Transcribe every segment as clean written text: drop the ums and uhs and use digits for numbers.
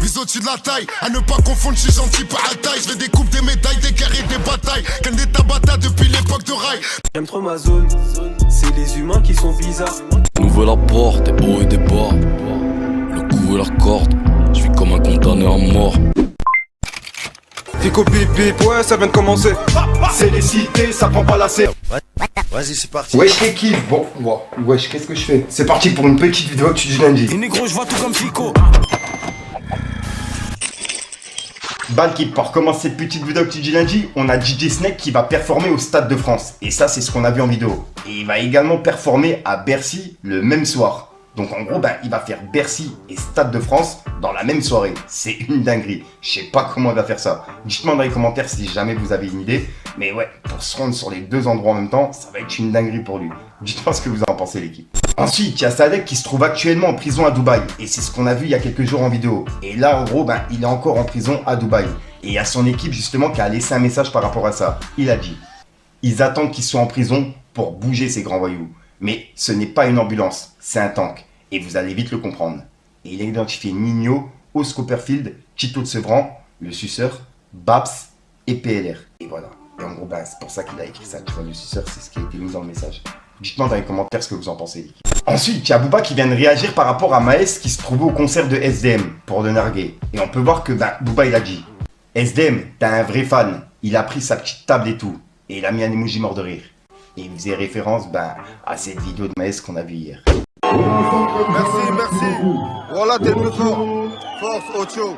vis au-dessus de la taille. À ne pas confondre, je suis gentil par la taille. Je veux des coupes, des médailles, des guerres et des batailles. Qu'un des tabata depuis l'époque de rail. J'aime trop ma zone, c'est les humains qui sont bizarres. On ouvre la porte, des hauts et des bas. Le coup et la corde, je suis comme un condamné à mort. Fico bip bip, ouais ça vient de commencer. C'est les cités, ça prend pas la serre. Vas-y, c'est parti. Wesh l'équipe, bon, wesh, qu'est-ce que je fais? C'est parti pour une petite vidéo actu du lundi. Et négro, je vois tout comme Fico. L'équipe, pour commencer cette petite vidéo actu du lundi, on a DJ Snake qui va performer au Stade de France. Et ça, c'est ce qu'on a vu en vidéo. Et il va également performer à Bercy le même soir. Donc en gros, il va faire Bercy et Stade de France dans la même soirée. C'est une dinguerie. Je sais pas comment il va faire ça. Dites-moi dans les commentaires si jamais vous avez une idée. Mais ouais, pour se rendre sur les deux endroits en même temps, ça va être une dinguerie pour lui. Dites-moi ce que vous en pensez l'équipe. Ensuite, il y a Sadek qui se trouve actuellement en prison à Dubaï. Et c'est ce qu'on a vu il y a quelques jours en vidéo. Et là, en gros, il est encore en prison à Dubaï. Et il y a son équipe justement qui a laissé un message par rapport à ça. Il a dit: ils attendent qu'il soit en prison pour bouger ces grands voyous. Mais ce n'est pas une ambulance, c'est un tank. Et vous allez vite le comprendre. Et il a identifié Nino, Oscar Copperfield, Tito de Sevran, le suceur, Babs et PLR. Et voilà. Et en gros, c'est pour ça qu'il a écrit ça. Tu vois, le suceur, c'est ce qui a été mis dans le message. Dites-moi dans les commentaires ce que vous en pensez, l'équipe. Ensuite, il y a Booba qui vient de réagir par rapport à Maes qui se trouvait au concert de SDM pour le narguer. Et on peut voir que Booba, il a dit: SDM, t'as un vrai fan. Il a pris sa petite table et tout. Et il a mis un emoji mort de rire. Et il faisait référence à cette vidéo de Maes qu'on a vue hier. Merci. Voilà, t'es le plus fort. Force, Ocho.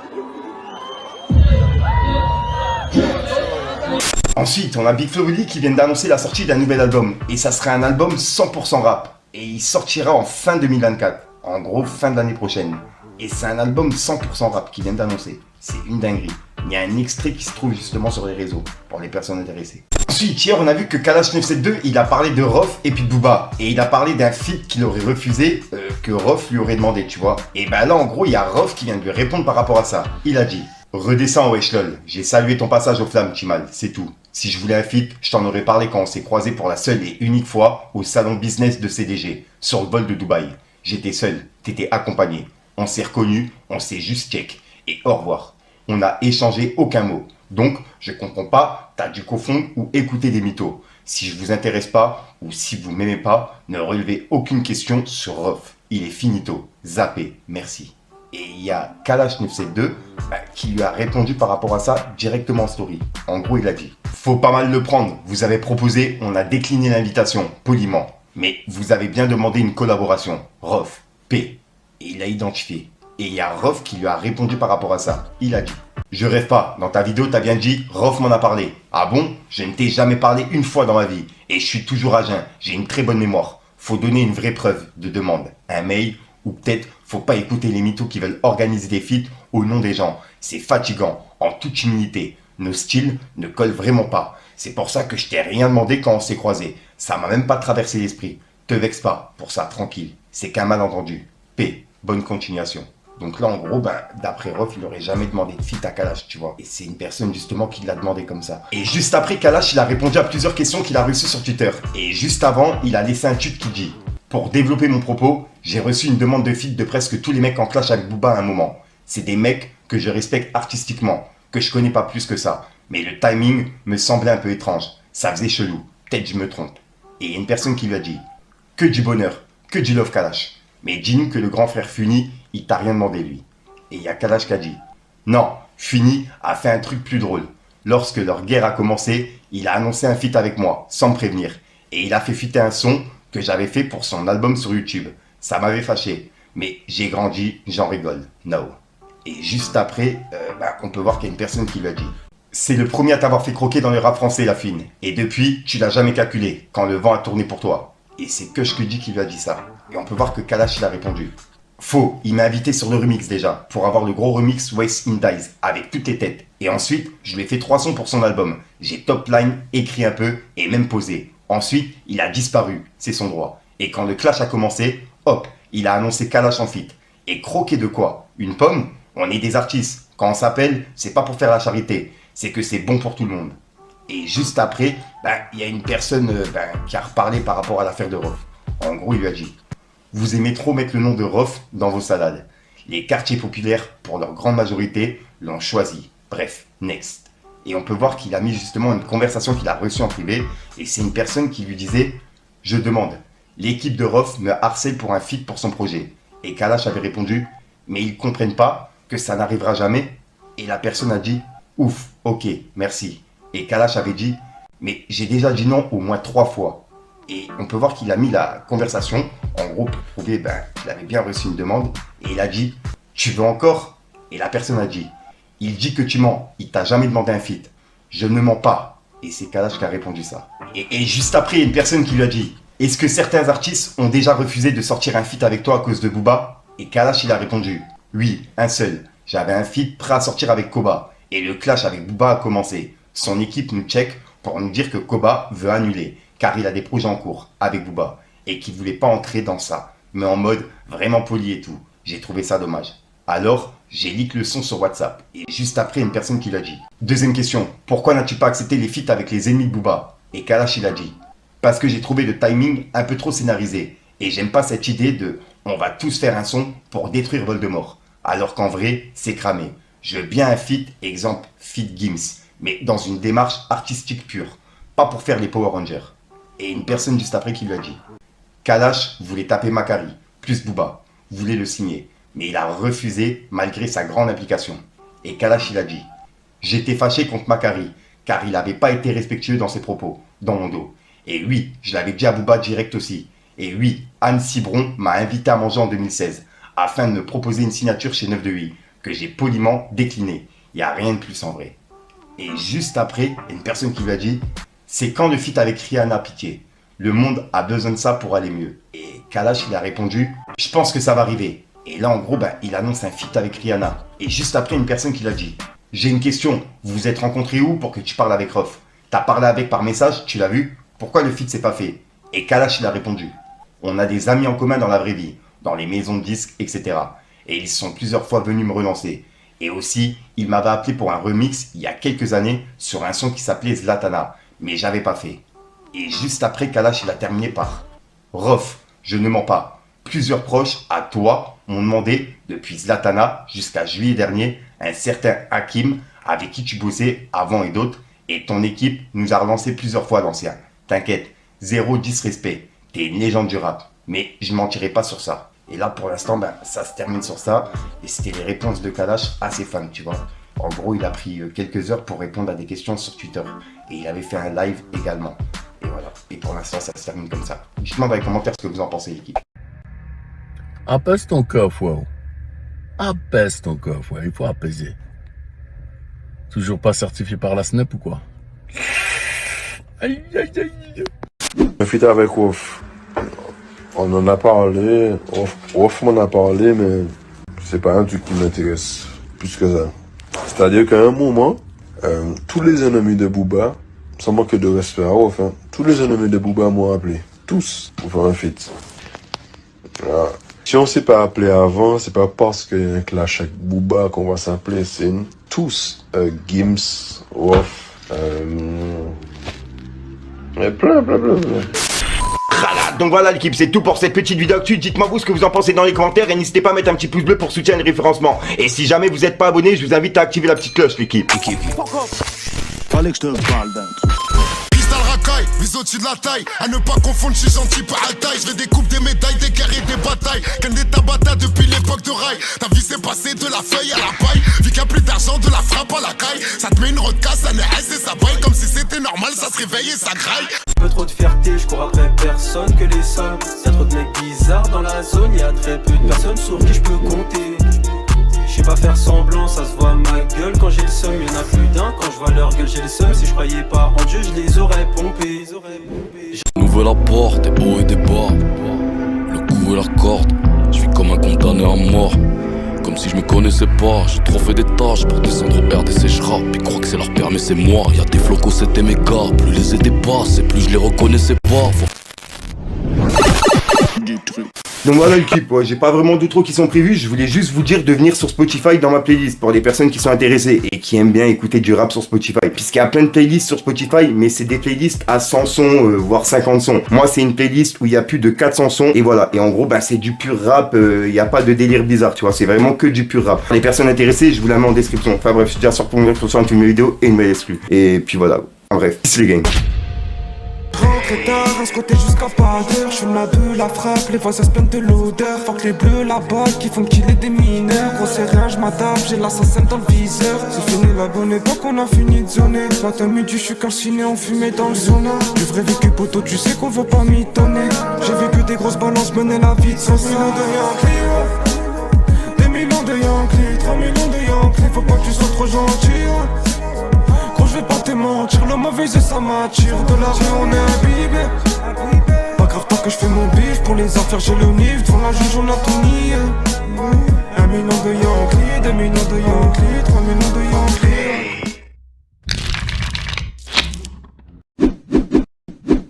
Ensuite, on a Big Flo et Oli qui viennent d'annoncer la sortie d'un nouvel album. Et ça sera un album 100% rap. Et il sortira en fin 2024. En gros, fin de l'année prochaine. Et c'est un album 100% rap qu'ils viennent d'annoncer. C'est une dinguerie. Il y a un extrait qui se trouve justement sur les réseaux, pour les personnes intéressées. Ensuite, hier, on a vu que Kalash 972, il a parlé de Rof et puis de Booba. Et il a parlé d'un feat qu'il aurait refusé, que Rof lui aurait demandé, tu vois. Et là, en gros, il y a Rof qui vient de lui répondre par rapport à ça. Il a dit: redescends, wesh lol. J'ai salué ton passage aux flammes, Chimal, c'est tout. Si je voulais un feat, je t'en aurais parlé quand on s'est croisés pour la seule et unique fois au salon business de CDG, sur le vol de Dubaï. J'étais seul, t'étais accompagné. On s'est reconnus, on s'est juste check. Et au revoir. On n'a échangé aucun mot. Donc, je comprends pas, t'as dû confondre ou écouter des mythos. Si je vous intéresse pas, ou si vous m'aimez pas, ne relevez aucune question sur Rof. Il est finito. Zappé. Merci. Et il y a Kalash 972 qui lui a répondu par rapport à ça directement en story. En gros, il a dit: faut pas mal le prendre. Vous avez proposé, on a décliné l'invitation, poliment. Mais vous avez bien demandé une collaboration. Rof. P. Et il a identifié. Et il y a Rof qui lui a répondu par rapport à ça. Il a dit: je rêve pas, dans ta vidéo t'as bien dit, Rof m'en a parlé. Ah bon? Je ne t'ai jamais parlé une fois dans ma vie. Et je suis toujours à jeun, j'ai une très bonne mémoire. Faut donner une vraie preuve de demande. Un mail, ou peut-être faut pas écouter les mythos qui veulent organiser des feats au nom des gens. C'est fatigant, en toute humilité. Nos styles ne collent vraiment pas. C'est pour ça que je t'ai rien demandé quand on s'est croisés. Ça m'a même pas traversé l'esprit. Te vexe pas, pour ça tranquille. C'est qu'un malentendu. P. Bonne continuation. Donc là, en gros, d'après Rof, il n'aurait jamais demandé de feat à Kalash, tu vois. Et c'est une personne, justement, qui l'a demandé comme ça. Et juste après, Kalash, il a répondu à plusieurs questions qu'il a reçues sur Twitter. Et juste avant, il a laissé un tweet qui dit: pour développer mon propos, j'ai reçu une demande de feat de presque tous les mecs en clash avec Booba à un moment. C'est des mecs que je respecte artistiquement, que je connais pas plus que ça. Mais le timing me semblait un peu étrange. Ça faisait chelou. Peut-être je me trompe. Et il y a une personne qui lui a dit: que du bonheur, que du love Kalash. Mais dis-nous que le grand frère Funi, il t'a rien demandé lui. Et il y a Kalash qui a dit: non, Funi a fait un truc plus drôle. Lorsque leur guerre a commencé, il a annoncé un feat avec moi, sans me prévenir. Et il a fait fitter un son que j'avais fait pour son album sur YouTube. Ça m'avait fâché. Mais j'ai grandi, j'en rigole. No. Et juste après, on peut voir qu'il y a une personne qui lui a dit: c'est le premier à t'avoir fait croquer dans le rap français, la fine. Et depuis, tu l'as jamais calculé, quand le vent a tourné pour toi. Et c'est que je te dis qui lui a dit ça. Et on peut voir que Kalash il a répondu: faux, il m'a invité sur le remix déjà, pour avoir le gros remix Waste in Dies, avec toutes les têtes. Et ensuite, je lui ai fait 3 sons pour son album. J'ai top line, écrit un peu, et même posé. Ensuite, il a disparu, c'est son droit. Et quand le clash a commencé, hop, il a annoncé Kalash en feat. Et croquer de quoi? Une pomme? On est des artistes. Quand on s'appelle, c'est pas pour faire la charité, c'est que c'est bon pour tout le monde. Et juste après, il y a une personne qui a reparlé par rapport à l'affaire de Rof. En gros, il lui a dit: vous aimez trop mettre le nom de Rof dans vos salades. Les quartiers populaires, pour leur grande majorité, l'ont choisi. Bref, next. Et on peut voir qu'il a mis justement une conversation qu'il a reçue en privé, et c'est une personne qui lui disait « Je demande, l'équipe de Rof me harcèle pour un feat pour son projet. » Et Kalash avait répondu « Mais ils comprennent pas que ça n'arrivera jamais ?» Et la personne a dit « Ouf, ok, merci. » Et Kalash avait dit « Mais j'ai déjà dit non au moins 3 fois. » Et on peut voir qu'il a mis la conversation, en gros, pour prouver qu'il avait bien reçu une demande. Et il a dit « Tu veux encore ?» Et la personne a dit « Il dit que tu mens, il t'a jamais demandé un feat. » « Je ne mens pas. » Et c'est Kalash qui a répondu ça. Et juste après, il y a une personne qui lui a dit « Est-ce que certains artistes ont déjà refusé de sortir un feat avec toi à cause de Booba ?» Et Kalash, il a répondu « Oui, un seul. J'avais un feat prêt à sortir avec Koba. Et le clash avec Booba a commencé. Son équipe nous check pour nous dire que Koba veut annuler, car il a des projets en cours avec Booba. Et qu'il voulait pas entrer dans ça, mais en mode vraiment poli et tout. J'ai trouvé ça dommage. Alors, j'ai leak le son sur WhatsApp. Et juste après, une personne qui l'a dit. Deuxième question. Pourquoi n'as-tu pas accepté les feats avec les ennemis de Booba? Et Kalash, il a dit. Parce que j'ai trouvé le timing un peu trop scénarisé. Et j'aime pas cette idée de on va tous faire un son pour détruire Voldemort. Alors qu'en vrai, c'est cramé. Je veux bien un feat, exemple, feat Gims. Mais dans une démarche artistique pure. Pas pour faire les Power Rangers. Et une personne juste après qui lui a dit. Kalash voulait taper Makari, plus Booba. Voulait le signer. Mais il a refusé malgré sa grande implication. Et Kalash, il a dit « J'étais fâché contre Makari, car il n'avait pas été respectueux dans ses propos, dans mon dos. Et oui, je l'avais dit à Booba direct aussi. Et oui, Anne Cibron m'a invité à manger en 2016, afin de me proposer une signature chez 9 de 8, que j'ai poliment décliné. Il n'y a rien de plus en vrai. » Et juste après, il y a une personne qui lui a dit « C'est quand le feat avec Rihanna, pitié. Le monde a besoin de ça pour aller mieux. » Et Kalash, il a répondu « Je pense que ça va arriver. » Et là, en gros, il annonce un feat avec Rihanna. Et juste après, une personne qui l'a dit « J'ai une question, vous vous êtes rencontrés où pour que tu parles avec Rof? T'as parlé avec par message, tu l'as vu? Pourquoi le feat s'est pas fait ?» Et Kalash, il a répondu « On a des amis en commun dans la vraie vie, dans les maisons de disques, etc. Et ils sont plusieurs fois venus me relancer. Et aussi, il m'avait appelé pour un remix il y a quelques années sur un son qui s'appelait Zlatana, mais j'avais pas fait. » Et juste après, Kalash, il a terminé par « Rof, je ne mens pas. Plusieurs proches à toi m'ont demandé, depuis Zlatana jusqu'à juillet dernier, un certain Hakim avec qui tu bossais avant et d'autres, et ton équipe nous a relancé plusieurs fois l'ancien. T'inquiète, zéro disrespect, t'es une légende du rap, mais je mentirai pas sur ça. Et là pour l'instant, ça se termine sur ça, et c'était les réponses de Kalash à ses fans, tu vois. En gros, il a pris quelques heures pour répondre à des questions sur Twitter, et il avait fait un live également. Et voilà, et pour l'instant ça se termine comme ça. Dites-moi dans les commentaires ce que vous en pensez, l'équipe. Apaise ton cœur, frère. Apaise ton cœur, frère. Il faut apaiser. Toujours pas certifié par la SNEP ou quoi? Aïe, aïe, aïe. Un feat avec Rof. On en a parlé. Rof m'en a parlé, mais c'est pas un truc qui m'intéresse plus que ça. C'est-à-dire qu'à un moment, tous les ennemis de Booba, sans manquer de respect à Rof, tous les ennemis de Booba m'ont appelé. Tous pour faire un feat. Voilà. Si on s'est pas appelé avant, c'est pas parce qu'il y a un clash avec Booba qu'on va s'appeler, c'est tous Gims, Rof, plein. Donc voilà l'équipe, c'est tout pour cette petite vidéo actu. Dites-moi vous ce que vous en pensez dans les commentaires et n'hésitez pas à mettre un petit pouce bleu pour soutenir le référencement. Et si jamais vous n'êtes pas abonné, je vous invite à activer la petite cloche l'équipe. Fallait que je te parle d'un truc. Vis au-dessus de la taille, à ne pas confondre, je suis gentil par à taille. Je vais des coupes, des médailles, des guerres et des batailles. Ken des tabata depuis l'époque de rail. Ta vie s'est passée de la feuille à la paille. Vu qu'il n'y a plus d'argent, de la frappe à la caille. Ça te met une rocasse, ça n'est et ça baille. Comme si c'était normal, ça se réveille et ça graille. Un peu trop de fierté, je cours après personne que les sommes. Y'a trop de mecs bizarres dans la zone, y'a très peu de personnes sur qui je peux compter. Je sais pas faire semblant, ça se voit ma gueule quand j'ai le seum. Y'en a plus d'un, quand je vois leur gueule j'ai le seum. Si je croyais pas en Dieu, je les aurais pompés. J'ouvre la porte, des hauts et des bas. Le coup et la corde, je suis comme un condamné à mort. Comme si je me connaissais pas, j'ai trop fait des tâches pour descendre au RDC, je rappe. Ils croient que c'est leur père mais c'est moi. Y'a des flocos, c'était mes gars. Plus les ai dépassés, plus je les reconnaissais pas. Donc voilà l'équipe, ouais, j'ai pas vraiment d'outro qui sont prévus, je voulais juste vous dire de venir sur Spotify dans ma playlist pour les personnes qui sont intéressées et qui aiment bien écouter du rap sur Spotify. Puisqu'il y a plein de playlists sur Spotify, mais c'est des playlists à 100 sons, voire 50 sons. Moi c'est une playlist où il y a plus de 400 sons et voilà. Et en gros bah c'est du pur rap, il y a pas de délire bizarre, tu vois, c'est vraiment que du pur rap. Les personnes intéressées, je vous la mets en description. Enfin bref, je tiens sur une description une nouvelle vidéo et une nouvelle exclue. Et puis voilà, en bref, peace les gang. Rentré tard, à ce côté jusqu'à pas d'heure. J'fume la beuh, la frappe, les voisins se plaignent de l'odeur. Fuck les bleus, la balle qui font qu'il est des mineurs. Gros c'est rien, j'm'adapte, j'ai l'assassin dans le viseur. C'est fini la bonne époque, on a fini de zoner. Matin midi, j'suis calciné, on fumait dans le sauna. Le vrai vécu poteau, tu sais qu'on veut pas m'étonner. J'ai vécu des grosses balances, mener la vie de son millions de Yankee, ouais. Des millions de Yankee, 3 millions de Yankee. Faut pas que tu sois trop gentil, ouais. Je vais pas te mentir, le mauvais et ça m'attire. De la rue on est imbibé. Pas grave tant que je fais mon bif. Pour les affaires j'ai le nif. Devant la juge on a tout nié. 1 million de Yankees, 2 millions de Yankees, 3 millions de Yankees.